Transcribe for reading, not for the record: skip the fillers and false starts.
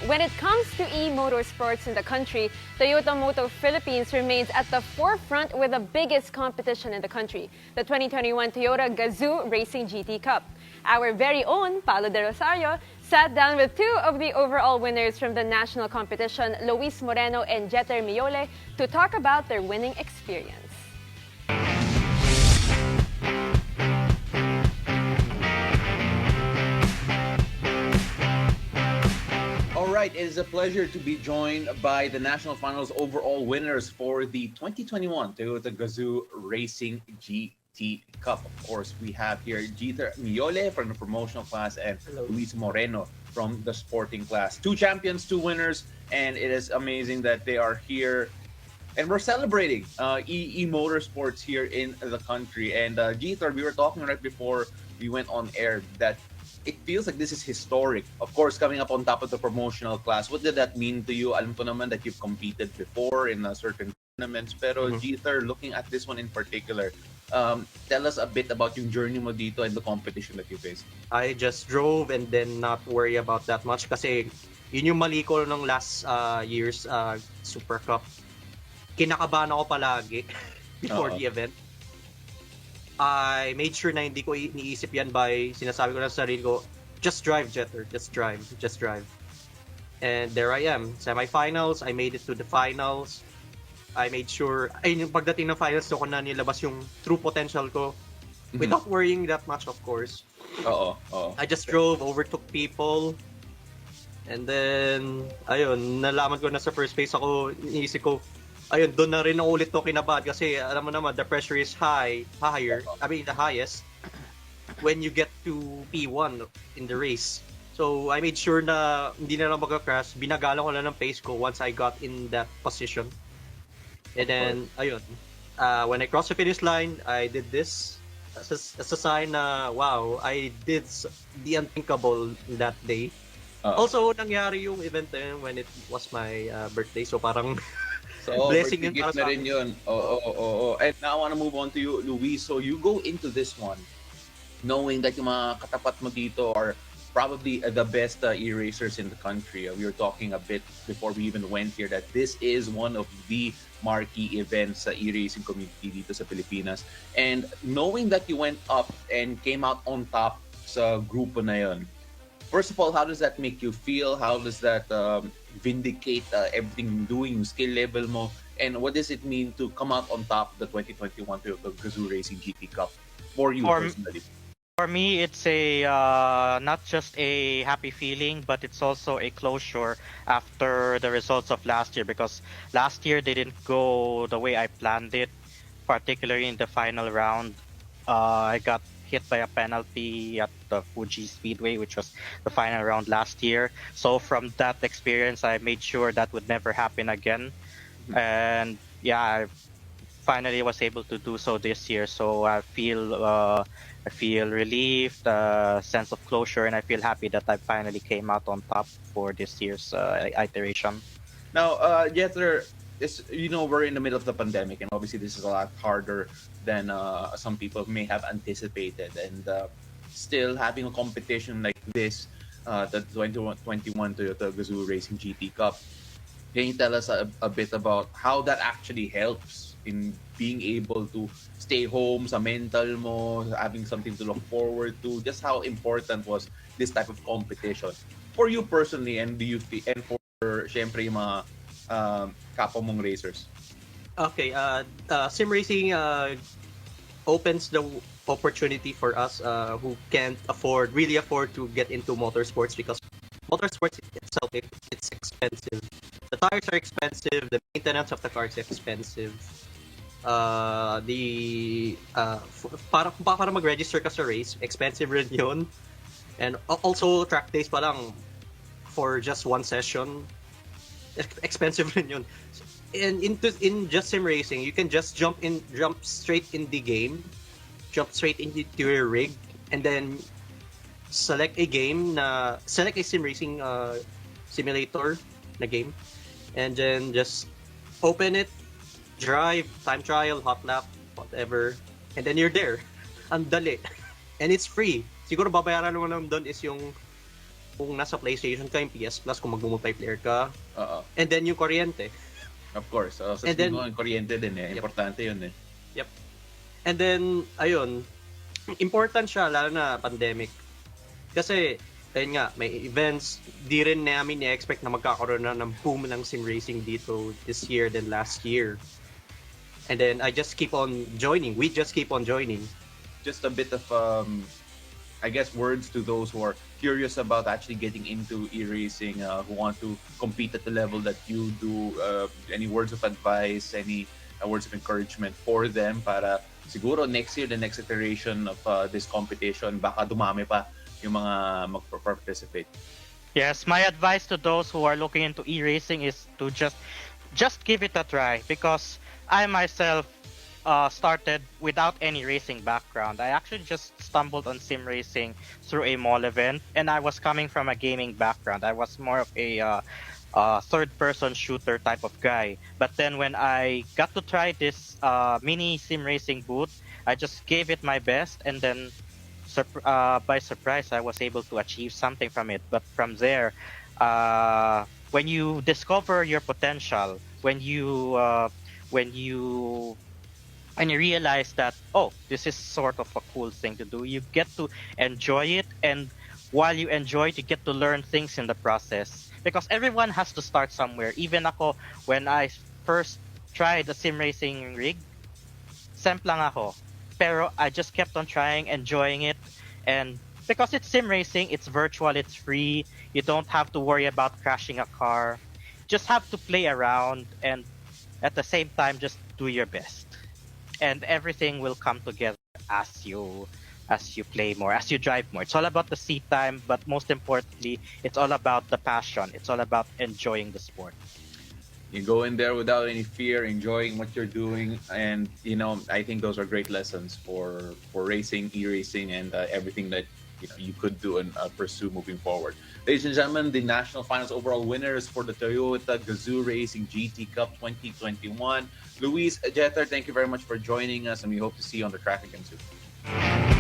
When it comes to e-motorsports in the country, Toyota Motor Philippines remains at the forefront with the biggest competition in the country, the 2021 Toyota GAZOO Racing GT Cup. Our very own Paulo de Rosario sat down with two of the overall winners from the national competition, Luis Moreno and Jether Miole, to talk about their winning experience. It is a pleasure to be joined by the National Finals overall winners for the 2021 Toyota GAZOO Racing GT Cup. Of course, we have here Jether Miole from the promotional class and Luis Moreno from the sporting class. Two champions, two winners, and it is amazing that they are here. And we're celebrating e-motorsports here in the country. And Jether, we were talking right before we went on air that it feels like this is historic. Of course, coming up on top of the promotional class, what did that mean to you? Alam ko naman that you've competed before in certain tournaments. Pero Jether, looking at this one in particular, tell us a bit about yung journey mo dito and the competition that you faced. I just drove and then not worry about that much kasi yun yung mali ko nung last year's Super Cup. Kinakabahan ako palagi before the event. I made sure na hindi ko iniisip yan by sinasabi ko na sa sarili ko, just drive, Jether, just drive. And there I am. Semi-finals, I made it to the finals. I made sure, yung pagdating ng finals, doon ko na nilabas yung true potential ko without worrying that much, of course. I just drove, overtook people. And then, ayun, nalaman ko na sa first place ako, iniisip ko, ayun, doon na rin ulit to kinabad kasi alam mo naman, the pressure is higher, the highest when you get to P1 in the race. So, I made sure na hindi na lang magka-crash. Binagalan ko lang ng pace ko once I got in that position. And then, ayun, when I crossed the finish line, I did this as a sign na, wow, I did the unthinkable that day. Also, nangyari yung event when it was my birthday. So, parang so, blessing gift na rin yun. And now I want to move on to you, Luis. So you go into this one knowing that yung mga katapat mo dito are probably the best e-racers in the country. We were talking a bit before we even went here that this is one of the marquee events sa e-racing community dito sa Pilipinas. And knowing that you went up and came out on top sa grupo na yun, first of all, how does that make you feel? How does that vindicate everything you're doing, yung skill level mo? And what does it mean to come out on top of the 2021 Toyota GAZOO Racing GT Cup for you personally? For me, it's a not just a happy feeling, but it's also a closure after the results of last year. Because last year they didn't go the way I planned it, particularly in the final round. I got hit by a penalty at the Fuji Speedway, which was the final round last year. So from that experience, I made sure that would never happen again. And yeah, I finally was able to do so this year. So I feel relieved, a sense of closure, and I feel happy that I finally came out on top for this year's iteration. Now, Jether, we're in the middle of the pandemic, and obviously this is a lot harder than some people may have anticipated. And still having a competition like this, the 2021 Toyota GAZOO Racing GT Cup, can you tell us a bit about how that actually helps in being able to stay home, sa mental mo, having something to look forward to? Just how important was this type of competition for you personally, and for syempre yung mga kapwa mong racers? Okay, sim racing opens the opportunity for us who can't really afford to get into motorsports, because motorsports itself, it's expensive. The tires are expensive, the maintenance of the car is expensive. Para mag-register ka sa race, expensive rin yun. And also track days pa lang for just one session, expensive rin yun. And in just sim racing, you can just jump straight in the game, jump straight into your rig, and then select a sim racing simulator na game, and then just open it, drive, time trial, hot lap, whatever, and then you're there. Ang dali. And it's free. Siguro babayaran mo naman doon is yung kung nasa PlayStation ka, yung PS Plus, kung mag-multiplayer ka, Oo. and then yung kuryente. Of course. Sa And then- Steam, kuryente din eh. Yep. Importante yun eh. Yep. And then, ayun, important siya, lalo na pandemic. Kasi, ayun nga, may events, di rin namin na-expect na magkakaroon na ng boom ng sim racing dito this year than last year. And then, I just keep on joining. We just keep on joining. Just a bit of, I guess, words to those who are curious about actually getting into e-racing, who want to compete at the level that you do. Any words of advice, any words of encouragement for them para siguro next year, the next iteration of this competition, baka dumami pa yung mga mag-participate. Yes, my advice to those who are looking into e-racing is to just give it a try, because I myself started without any racing background. I actually just stumbled on sim racing through a mall event, and I was coming from a gaming background. I was more of a third-person shooter type of guy. But then when I got to try this mini sim racing booth, I just gave it my best, and then by surprise, I was able to achieve something from it. But from there, when you discover your potential, when you realize that, oh, this is sort of a cool thing to do, you get to enjoy it, and while you enjoy it, you get to learn things in the process, because everyone has to start somewhere. Even ako, when I first tried the sim racing rig, semp lang ako, pero I just kept on trying, enjoying it, and because it's sim racing, it's virtual, it's free, you don't have to worry about crashing a car, just have to play around, and at the same time, just do your best. And everything will come together as you play more, as you drive more. It's all about the seat time, but most importantly, it's all about the passion. It's all about enjoying the sport. You go in there without any fear, enjoying what you're doing, and I think those are great lessons for racing, e-racing, and everything that you could do and pursue moving forward. Ladies and gentlemen, the national finals overall winners for the Toyota GAZOO Racing GT Cup 2021. Luis, Jether, thank you very much for joining us, and we hope to see you on the track again soon.